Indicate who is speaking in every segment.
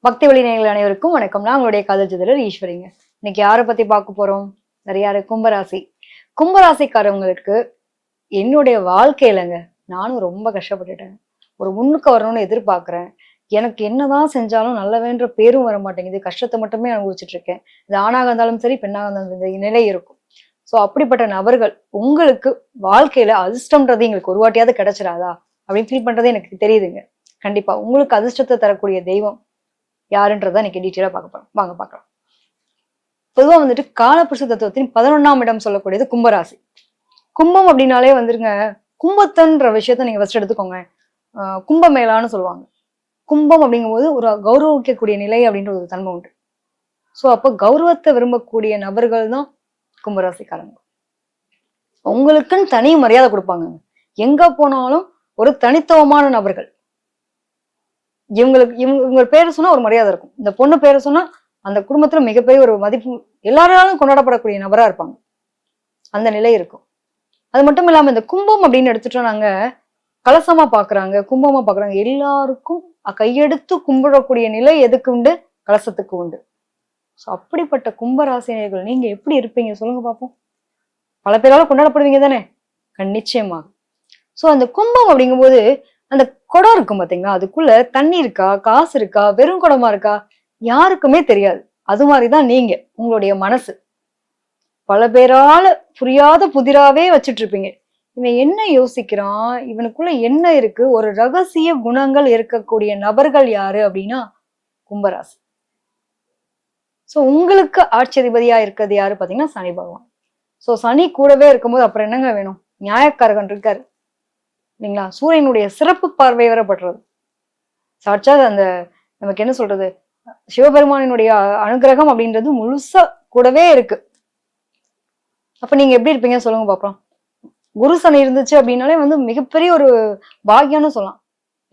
Speaker 1: பக்தி வழி நேயர்கள் அனைவருக்கும் வணக்கம். நான் உங்களுடைய காதல் ஜோதிடர் ஈஸ்வரிங்க. இன்னைக்கு யாரை பத்தி பார்க்க போறோம்? நிறைய கும்பராசி. கும்பராசிக்காரவங்களுக்கு என்னுடைய வாழ்க்கையிலங்க நானும் ரொம்ப கஷ்டப்பட்டுட்டேன். ஒரு முன்னுக்கு வரணும்னு எதிர்பார்க்கிறேன். எனக்கு என்னதான் செஞ்சாலும் நல்லவேன்ற பேரும் வர மாட்டேங்குது. கஷ்டத்தை மட்டுமே அனுபவிச்சுட்டு இருக்கேன். இது ஆணாக இருந்தாலும் சரி, பெண்ணாக இருந்தாலும் சரி, நிலை இருக்கும். ஸோ அப்படிப்பட்ட நபர்கள் உங்களுக்கு வாழ்க்கையில அதிர்ஷ்டம்ன்றது எங்களுக்கு ஒரு வாட்டியாவது கிடைச்சிடாதா அப்படின்னு ஃபீல் பண்றது எனக்கு தெரியுதுங்க. கண்டிப்பா உங்களுக்கு அதிர்ஷ்டத்தை தரக்கூடிய தெய்வம் யாருன்றதை இன்னைக்கு டீட்டெயிலா பார்க்க போறோம். வாங்க பார்க்கலாம். பொதுவா வந்துட்டு காலபுருஷ தத்துவத்தின் 11ஆம் இடம் சொல்லக்கூடியது கும்பராசி. கும்பம் அப்படின்னாலே வந்துருங்க, கும்பத்தன்ற விஷயத்த நீங்க ஃபர்ஸ்ட் எடுத்துக்கோங்க. கும்பமேளான்னு சொல்லுவாங்க. கும்பம் அப்படிங்கும்போது ஒரு கௌரவிக்கக்கூடிய நிலை அப்படின்ற ஒரு தன்மை உண்டு. ஸோ அப்போ கௌரவத்தை விரும்பக்கூடிய நபர்கள் தான் கும்பராசிக்காரங்க. உங்களுக்குன்னு தனி மரியாதை கொடுப்பாங்க. எங்க போனாலும் ஒரு தனித்துவமான நபர்கள். இவங்க பேரை சொன்னா ஒரு மரியாதை இருக்கும். இந்த பொண்ணு பேரை சொன்னா அந்த குடும்பத்துல மிகப்பெரிய ஒரு மதிப்பு, எல்லாராலும் கொண்டாடப்படக்கூடிய நபரா இருப்பாங்க. அந்த நிலை இருக்கும். அது மட்டும் இல்லாம இந்த கும்பம் அப்படின்னு எடுத்துட்டோம், நாங்க கலசமா பாக்குறாங்க, கும்பமா பாக்குறாங்க. எல்லாருக்கும் கையெடுத்து கும்பிடக்கூடிய நிலை எதுக்கு உண்டு? கலசத்துக்கு உண்டு. ஸோ அப்படிப்பட்ட கும்பராசினியர்கள் நீங்க எப்படி இருப்பீங்க சொல்லுங்க பார்ப்போம். பல பேரால கொண்டாடப்படுவீங்க தானே? நிச்சயமாக. ஸோ அந்த கும்பம் அப்படிங்கும்போது அந்த குடம் இருக்கும் பாத்தீங்களா, அதுக்குள்ள தண்ணி இருக்கா, காசு இருக்கா, வெறும் குடமா இருக்கா, யாருக்குமே தெரியாது. அது மாதிரிதான் நீங்க, உங்களுடைய மனசு பல பேரால புரியாத புதிராவே வச்சுட்டு இருப்பீங்க. இவன் என்ன யோசிக்கிறான், இவனுக்குள்ள என்ன இருக்கு, ஒரு ரகசிய குணங்கள் இருக்கக்கூடிய நபர்கள் யாரு அப்படின்னா கும்பராசி. சோ உங்களுக்கு ஆட்சியதிபதியா இருக்கிறது யாரு பாத்தீங்கன்னா சனி பகவான். சோ சனி கூடவே இருக்கும்போது அப்புறம் என்னங்க வேணும்? நியாயக்காரகன் இருக்காரு இல்லைங்களா? சூரியனுடைய சிறப்பு பார்வை வரப்படுறது. சாட்சா அந்த நமக்கு என்ன சொல்றது, சிவபெருமானினுடைய அனுகிரகம் அப்படின்றது முழுசா கூடவே இருக்கு. அப்ப நீங்க எப்படி இருப்பீங்க சொல்லுங்க பாப்போம். குரு சனி இருந்துச்சு அப்படின்னாலே வந்து மிகப்பெரிய ஒரு பாக்கியம்னு சொல்லலாம்.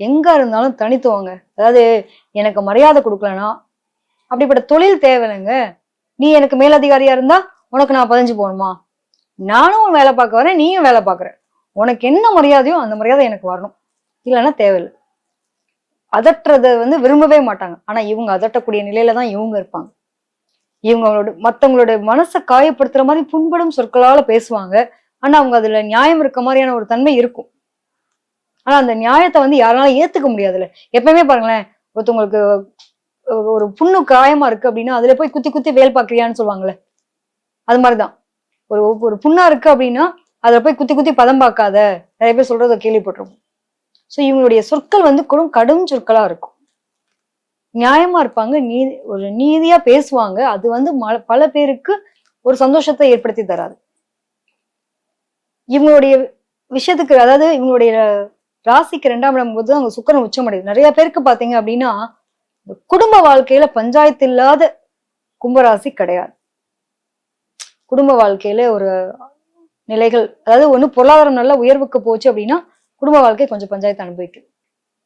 Speaker 1: எங்க இருந்தாலும் தனித்துவங்க. அதாவது எனக்கு மரியாதை கொடுக்கலன்னா அப்படிப்பட்ட தொழில் தேவையில்லைங்க. நீ எனக்கு மேலதிகாரியா இருந்தா உனக்கு நான் பதிஞ்சு போகணுமா? நானும் வேலை பார்க்க வரேன், நீயும் வேலை பார்க்குற. உனக்கு என்ன மரியாதையோ அந்த மரியாதை எனக்கு வரணும். இல்லைன்னா தேவையில்லை. அதற்றத வந்து விரும்பவே மாட்டாங்க. ஆனா இவங்க அதட்டக்கூடிய நிலையில தான் இவங்க இருப்பாங்க. இவங்களோட மத்தவங்களோட மனசை காயப்படுத்துற மாதிரி புண்படும் சொற்களால பேசுவாங்க. ஆனா அவங்க அதுல நியாயம் இருக்க மாதிரியான ஒரு தன்மை இருக்கும். ஆனா அந்த நியாயத்தை வந்து யாராலும் ஏத்துக்க முடியாதுல்ல. எப்பவுமே பாருங்களேன், ஒருத்தவங்களுக்கு ஒரு புண்ணு காயமா இருக்கு அப்படின்னா அதுல போய் குத்தி குத்தி வேல் பாக்குறியான்னு சொல்லுவாங்கல்ல, அது மாதிரிதான். ஒரு ஒரு புண்ணா இருக்கு அப்படின்னா அதுல போய் குத்தி குத்தி பதம் பார்க்காத, நிறைய பேர் சொல்றதை கேள்விப்பட்டிருக்கும். சோ இவங்களுடைய சொற்கள் வந்து கடும் சொற்களா இருக்கும். நியாயமா இருப்பாங்க, ஒரு நீதியா பேசுவாங்க. அது வந்து பல பேருக்கு ஒரு சந்தோஷத்தை ஏற்படுத்தி தராது. இவங்களுடைய விஷயத்துக்கு, அதாவது இவங்களுடைய ராசிக்கு 2ஆம் இடம் போது அவங்க சுக்கிரன் உச்சமடையுது. நிறைய பேருக்கு பாத்தீங்க அப்படின்னா குடும்ப வாழ்க்கையில பஞ்சாயத்து இல்லாத கும்பராசி கிடையாது. குடும்ப வாழ்க்கையில ஒரு நிலைகள், அதாவது ஒண்ணு பொருளாதாரம் நல்ல உயர்வுக்கு போச்சு அப்படின்னா குடும்ப வாழ்க்கை கொஞ்சம் பஞ்சாயத்து அனுபவிக்குது.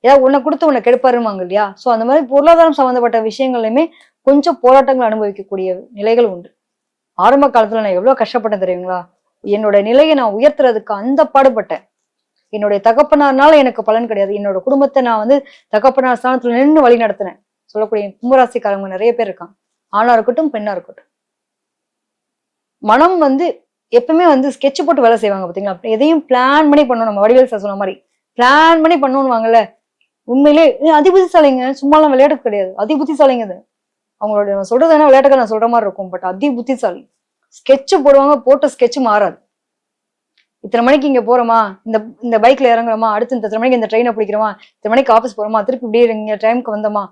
Speaker 1: ஏதாவது உன்னை கொடுத்து உன்னை கெடுப்பாருவாங்க இல்லையா? சோ அந்த மாதிரி பொருளாதாரம் சம்பந்தப்பட்ட விஷயங்கள்லையுமே கொஞ்சம் போராட்டங்கள் அனுபவிக்கக்கூடிய நிலைகள் உண்டு. ஆரம்ப காலத்துல நான் எவ்வளவு கஷ்டப்பட்டேன் தெரியுங்களா? என்னோட நிலையை நான் உயர்த்துறதுக்கு அந்த பாடுபட்டேன். என்னுடைய தகப்பனார்னால எனக்கு பலன் கிடையாது. என்னோட குடும்பத்தை நான் வந்து தகப்பனார் ஸ்தானத்துல நின்று வழி நடத்தினேன். சொல்லக்கூடிய கும்பராசிக்காரங்க நிறைய பேர் இருக்காங்க. ஆணா இருக்கட்டும், பெண்ணா இருக்கட்டும். மனம் வந்து எப்பவுமே வந்து ஸ்கெட்ச் போட்டு வேலை செய்வாங்க பாத்தீங்களா? எதையும் பிளான் பண்ணி பண்ணணும். நம்ம வடிவேல் சார் சொன்ன மாதிரி பிளான் பண்ணி பண்ணணும்வாங்கல்ல. உண்மையிலே அதிபுத்திசாலிங்க, சும்மாலாம் விளையாட்டு கிடையாது. அதிபுத்திசாலிங்க அது. அவங்களோட சொல்றது என்ன விளையாட்டுக்கு நான் சொல்ற மாதிரி இருக்கும். பட் அதிபுத்திசாலி. ஸ்கெட்ச் போடுவாங்க, போட்ட ஸ்கெட்ச் மாறாது. இத்தனை மணிக்கு இங்க போறோமா, இந்த பைக்ல இறங்குறோமா, அடுத்து இத்தனை மணிக்கு இந்த ட்ரெயினை பிடிக்கிறோமா, இத்தனை மணிக்கு ஆஃபீஸ் போறோமா, திருப்பி இப்படியே இங்க டைமுக்கு வந்தோமா.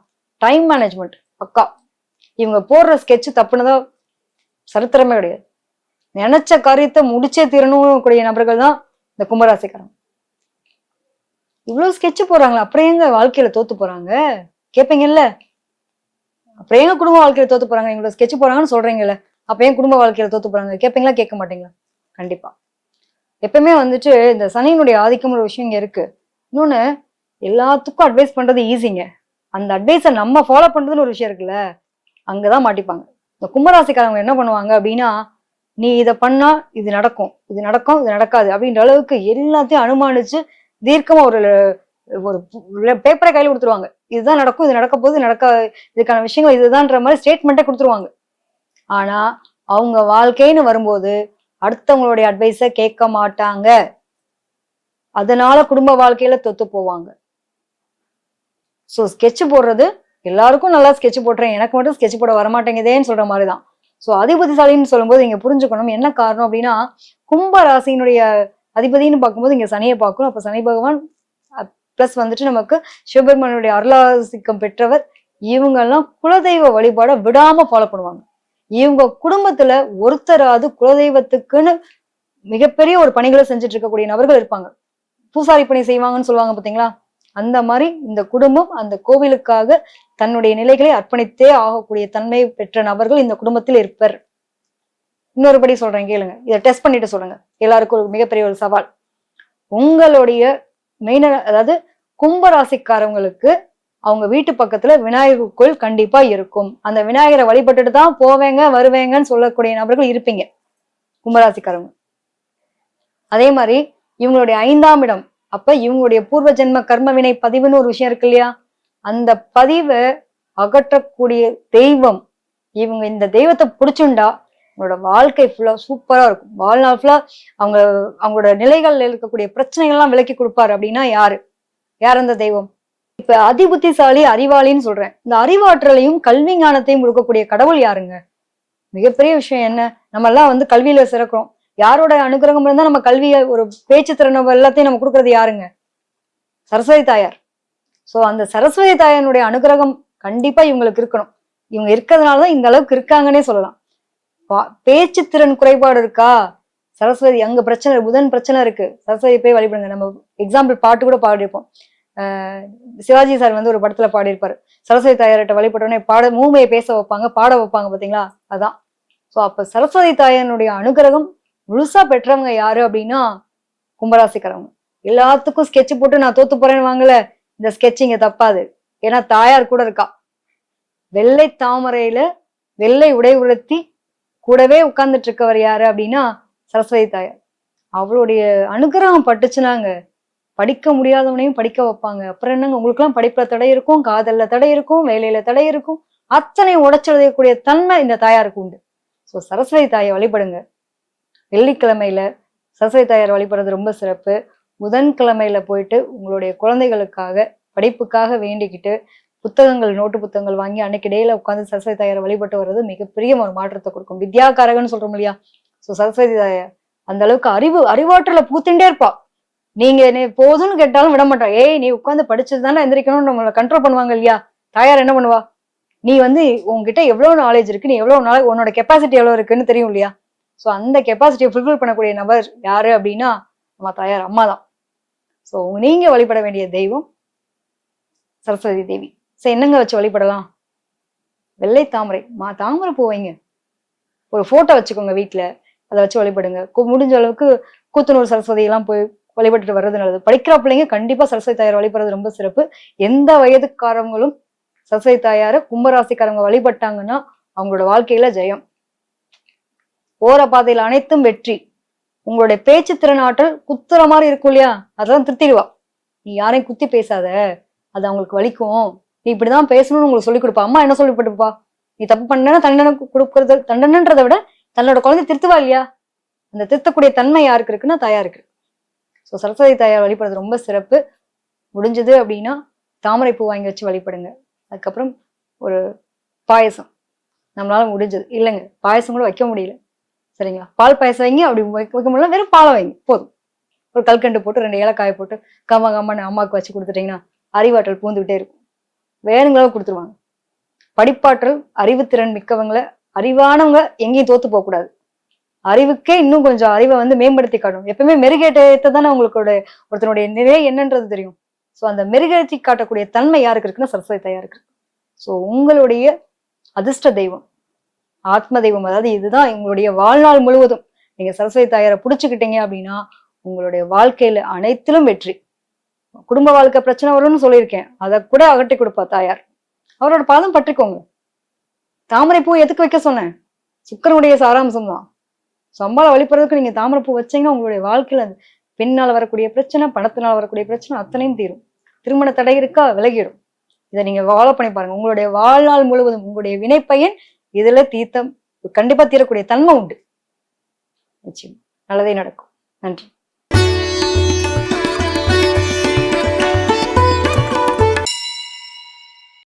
Speaker 1: டைம் மேனேஜ்மெண்ட் பக்கா. இவங்க போடுற ஸ்கெட்ச் தப்புனதா சரித்திரமே கிடையாது. நினைச்ச காரியத்தை முடிச்சே தீரணும் கூடிய நபர்கள் தான் இந்த கும்பராசிக்காரங்க. இவ்வளவு ஸ்கெட்ச் போறாங்களா, அப்புறம் எங்க வாழ்க்கையில தோத்து போறாங்க கேட்பீங்கல்ல? அப்புறம் எங்க குடும்ப வாழ்க்கையில தோத்து போறாங்க? இவ்வளவு ஸ்கெட்ச் போறாங்கன்னு சொல்றீங்கல்ல, அப்ப ஏன் குடும்ப வாழ்க்கையில தோத்து போறாங்க கேட்பீங்களா, கேட்க மாட்டீங்களா? கண்டிப்பா. எப்பவுமே வந்துட்டு இந்த சனியினுடைய ஆதிக்கம் ஒரு விஷயம் இங்க இருக்கு. இன்னொன்னு, எல்லாத்துக்கும் அட்வைஸ் பண்றது ஈஸிங்க. அந்த அட்வைஸை நம்ம ஃபாலோ பண்றதுன்னு ஒரு விஷயம் இருக்குல்ல, அங்கதான் மாட்டிப்பாங்க. இந்த கும்பராசிக்காரங்க என்ன பண்ணுவாங்க அப்படின்னா, நீ இதை பண்ணா இது நடக்கும், இது நடக்கும், இது நடக்காது அப்படின்ற அளவுக்கு எல்லாத்தையும் அனுமானிச்சு தீர்க்கமா ஒரு ஒரு பேப்பரை கையில கொடுத்துருவாங்க. இதுதான் நடக்கும், இது நடக்க போகுது, இதுக்கான விஷயங்கள் இதுதான்ற மாதிரி ஸ்டேட்மெண்ட்டே கொடுத்துருவாங்க. ஆனா அவங்க வாழ்க்கைன்னு வரும்போது அடுத்தவங்களுடைய அட்வைஸ கேட்க மாட்டாங்க. அதனால குடும்ப வாழ்க்கையில தொத்து போவாங்க. சோ ஸ்கெட்ச் போடுறது எல்லாருக்கும் நல்லா ஸ்கெட்ச் போடுறேன், எனக்கு மட்டும் ஸ்கெட்ச் போட வரமாட்டேங்குதேன்னு சொல்ற மாதிரிதான். சோ அதிபதிசாலின்னு சொல்லும்போது நீங்க புரிஞ்சுக்கணும் என்ன காரணம் அப்படின்னா, கும்ப ராசியினுடைய அதிபதினு பார்க்கும்போது இங்க சனியை பார்க்கணும். அப்ப சனி பகவான் பிளஸ் வந்துட்டு நமக்கு சிவபெருமானுடைய அருளாசிக்கம் பெற்றவர். இவங்க எல்லாம் குலதெய்வ வழிபாட விடாம ஃபாலோ பண்ணுவாங்க. இவங்க குடும்பத்துல ஒருத்தராது குலதெய்வத்துக்குன்னு மிகப்பெரிய ஒரு பணிகளை செஞ்சுட்டு இருக்கக்கூடிய நபர்கள் இருப்பாங்க. பூசாரி பணி செய்வாங்கன்னு சொல்லுவாங்க பாத்தீங்களா, அந்த மாதிரி இந்த குடும்பம் அந்த கோவிலுக்காக தன்னுடைய நிலைகளை அர்ப்பணித்தே ஆகக்கூடிய தன்மை பெற்ற நபர்கள் இந்த குடும்பத்தில் இருப்பர். இன்னொருபடி சொல்றேன் கேளுங்க, இதை டெஸ்ட் பண்ணிட்டு சொல்லுங்க. எல்லாருக்கும் ஒரு மிகப்பெரிய ஒரு சவால். உங்களுடைய மெயின அதாவது கும்பராசிக்காரவங்களுக்கு அவங்க வீட்டு பக்கத்துல விநாயகர் கோயில் கண்டிப்பா இருக்கும். அந்த விநாயகரை வழிபட்டுட்டு தான் போவேங்க வருவேங்கன்னு சொல்லக்கூடிய நபர்கள் இருப்பீங்க கும்பராசிக்காரவங்க. அதே மாதிரி இவங்களுடைய 5ஆம் இடம், அப்ப இவங்களுடைய பூர்வ ஜென்ம கர்ம வினை பதிவுன்னு ஒரு விஷயம் இருக்கு இல்லையா, அந்த பதிவை அகற்றக்கூடிய தெய்வம். இவங்க இந்த தெய்வத்தை பிடிச்சுண்டா அவங்களோட வாழ்க்கை ஃபுல்லா சூப்பரா இருக்கும். வாழ்நாள் ஃபுல்லா அவங்களோட நிலைகள்ல இருக்கக்கூடிய பிரச்சனைகள்லாம் விலக்கி கொடுப்பாரு. அப்படின்னா யார் அந்த தெய்வம்? இப்ப அதிபுத்திசாலி அறிவாளின்னு சொல்றேன். இந்த அறிவாற்றலையும் கல்வி ஞானத்தையும் கொடுக்கக்கூடிய கடவுள் யாருங்க? மிகப்பெரிய விஷயம் என்ன, நம்ம எல்லாம் கல்வியில சிறக்கிறோம். யாரோட அனுகிரகம் இருந்தா நம்ம கல்வியை ஒரு பேச்சு திறனை எல்லாத்தையும் நம்ம கொடுக்கறது யாருங்க? சரஸ்வதி தாயார். சோ அந்த சரஸ்வதி தாயாருடைய அனுகிரகம் கண்டிப்பா இவங்களுக்கு இருக்கணும். இவங்க இருக்கிறதுனாலதான் இந்த அளவுக்கு இருக்காங்கன்னே சொல்லலாம். பேச்சு திறன் குறைபாடு இருக்கா, சரஸ்வதி அங்க பிரச்சனை, புதன் பிரச்சனை இருக்கு, சரஸ்வதி போய் வழிபடுங்க. நம்ம எக்ஸாம்பிள் பாட்டு கூட பாடிருப்போம். சிவாஜி சார் ஒரு படத்துல பாடியிருப்பாரு, சரஸ்வதி தாயார்கிட்ட வழிபட்டோடனே மூமையை பேச வைப்பாங்க, பாட வைப்பாங்க பாத்தீங்களா, அதான். சோ அப்ப சரஸ்வதி தாயாருடைய அனுகிரகம் முழுசா பெற்றவங்க யாரு அப்படின்னா கும்பராசிக்காரவங்க. எல்லாத்துக்கும் ஸ்கெட்ச் போட்டு நான் தோத்து போறேன்னு வாங்கல, இந்த ஸ்கெட்ச் இங்க தப்பாது. ஏன்னா தாயார் கூட இருக்கா. வெள்ளை தாமரையில வெள்ளை உடை உடுத்தி கூடவே உட்கார்ந்துட்டு இருக்கவர் யாரு அப்படின்னா சரஸ்வதி தாயார். அவளுடைய அனுகிரகம் பட்டுச்சுனாங்க படிக்க முடியாதவனையும் படிக்க வைப்பாங்க. அப்புறம் என்னங்க, உங்களுக்கு எல்லாம் படிப்புல தடை இருக்கும், காதல்ல தடை இருக்கும், வேலையில தடை இருக்கும், அத்தனையும் உடைச்செழுதக்கூடிய தன்மை இந்த தாயாருக்கு உண்டு. சோ சரஸ்வதி தாயை வழிபடுங்க. வெள்ளிக்கிழமையில சரஸ்வதி தாயார் வழிபடுறது ரொம்ப சிறப்பு. புதன்கிழமையில போயிட்டு உங்களுடைய குழந்தைகளுக்காக படிப்புக்காக வேண்டிக்கிட்டு புத்தகங்கள், நோட்டு புத்தகங்கள் வாங்கி அன்னைக்கு டேல உட்காந்து சரஸ்வதி தாயாரை வழிபட்டு வர்றது மிகப்பெரிய ஒரு மாற்றத்தை கொடுக்கும். வித்யாகாரகன்னு சொல்றோம் இல்லையா, சோ சரஸ்வதி தாயார் அந்த அளவுக்கு அறிவாற்றல பூத்திண்டே இருப்பா. நீங்க போதும்னு கேட்டாலும் விட மாட்டா. ஏய் நீ உட்காந்து படிச்சது தானே எந்திரிக்கணும்னு நம்மளை கண்ட்ரோல் பண்ணுவாங்க இல்லையா, தாயார் என்ன பண்ணுவா, நீ உங்ககிட்ட எவ்வளவு நாலேஜ் இருக்கு, நீ எவ்வளவு நாள் உன்னோட கெப்பாசிட்டி எவ்வளவு இருக்குன்னு தெரியும் இல்லையா. சோ அந்த கெப்பாசிட்டியை ஃபுல்ஃபில் பண்ணக்கூடிய நபர் யாரு அப்படின்னா நம்ம தாயார் அம்மா தான். சோ நீங்க வழிபட வேண்டிய தெய்வம் சரஸ்வதி தேவி. சரி என்னங்க வச்சு வழிபடலாம்? வெள்ளை தாமரை, தாமரை பூ வைங்க, ஒரு போட்டோ வச்சுக்கோங்க வீட்டுல, அதை வச்சு வழிபடுங்க. முடிஞ்ச அளவுக்கு கூத்தனூர் சரஸ்வதி எல்லாம் போய் வழிபட்டுட்டு வர்றது நல்லது. படிக்கிற பிள்ளைங்க கண்டிப்பா சரஸ்வதி தாயார் வழிபடுறது ரொம்ப சிறப்பு. எந்த வயதுக்காரவங்களும் சரஸ்வதி தாயார கும்பராசிக்காரவங்க வழிபட்டாங்கன்னா அவங்களோட வாழ்க்கையில ஜெயம். போற பாதையில அனைத்தும் வெற்றி. உங்களுடைய பேச்சு திறனாற்றல் குத்துற மாதிரி இருக்கும் இல்லையா, அதெல்லாம் திருத்திடுவா. நீ யாரையும் குத்தி பேசாத, அது அவங்களுக்கு வலிக்கும், நீ இப்படிதான் பேசணும்னு உங்களுக்கு சொல்லிக் கொடுப்பா. அம்மா என்ன சொல்லிப்பட்டுப்பா, நீ தப்பு பண்ணா தண்டனை கொடுக்கறது, தண்டனைன்றதை விட தன்னோட குழந்தை திருத்துவா இல்லையா, அந்த திருத்தக்கூடிய தன்மை யாருக்கு இருக்குன்னா தாயாருக்கு. ஸோ சரஸ்வதி தாயார் வழிபடுறது ரொம்ப சிறப்பு. முடிஞ்சது அப்படின்னா தாமரை பூ வாங்கி வச்சு வழிபடுங்க. அதுக்கப்புறம் ஒரு பாயசம் நம்மளால முடிஞ்சது, இல்லைங்க பாயசம் கூட வைக்க முடியல சரிங்களா, பால் பாயசம் வைங்க. அப்படி வைக்க முடியல வெறும் பாலை வைங்க போதும். ஒரு கல்கண்டு போட்டு 2 ஏலக்காயை போட்டு கம்மன்னு அம்மாவுக்கு வச்சு கொடுத்துட்டீங்கன்னா அறிவாற்றல் பூந்துகிட்டே இருக்கும். வேணுங்களா கொடுத்துருவாங்க. படிப்பாற்றல் அறிவுத்திறன் மிக்கவங்களை, அறிவானவங்க எங்கேயும் தோத்து போக கூடாது. அறிவுக்கே இன்னும் கொஞ்சம் அறிவை மேம்படுத்தி காட்டணும். எப்பவுமே மெருகேற்றத்தை தானே உங்களுடைய ஒருத்தனுடைய நிலை என்னன்றது தெரியும். ஸோ அந்த மெருகேற்றி காட்டக்கூடிய தன்மை யாருக்கு இருக்குன்னா சரஸ்வதி தாயாருக்கு இருக்கு. ஸோ உங்களுடைய அதிர்ஷ்ட தெய்வம் ஆத்ம தெய்வம், அதாவது இதுதான் உங்களுடைய வாழ்நாள் முழுவதும் நீங்க சரஸ்வதி தாயாரை புடிச்சுக்கிட்டீங்க அப்படின்னா உங்களுடைய வாழ்க்கையில அனைத்திலும் வெற்றி. குடும்ப வாழ்க்கை பிரச்சனை வரும்னு சொல்லியிருக்கேன், அதை கூட அகட்டி கொடுப்பா தாயார். அவரோட பாதம் பற்றிக்கோங்க. தாமரை பூ எதுக்கு வைக்க சொன்னேன், சுக்கரனுடைய சாராம்சம் தான். சம்பாளை வழிபடுறதுக்கு நீங்க தாமரை பூ வச்சீங்கன்னா உங்களுடைய வாழ்க்கையில பெண்ணால வரக்கூடிய பிரச்சனை, பணத்தினால வரக்கூடிய பிரச்சனை அத்தனையும் தீரும். திருமண தடை இருக்கா, விலகிடும். இதை நீங்க ஃபாலோ பண்ணி பாருங்க. உங்களுடைய வாழ்நாள் முழுவதும் உங்களுடைய வினைப்பயன் இதுல கண்டிப்பா தீரக்கூடிய தன்மை உண்டு. நிச்சயம் நல்லதே நடக்கும். நன்றி.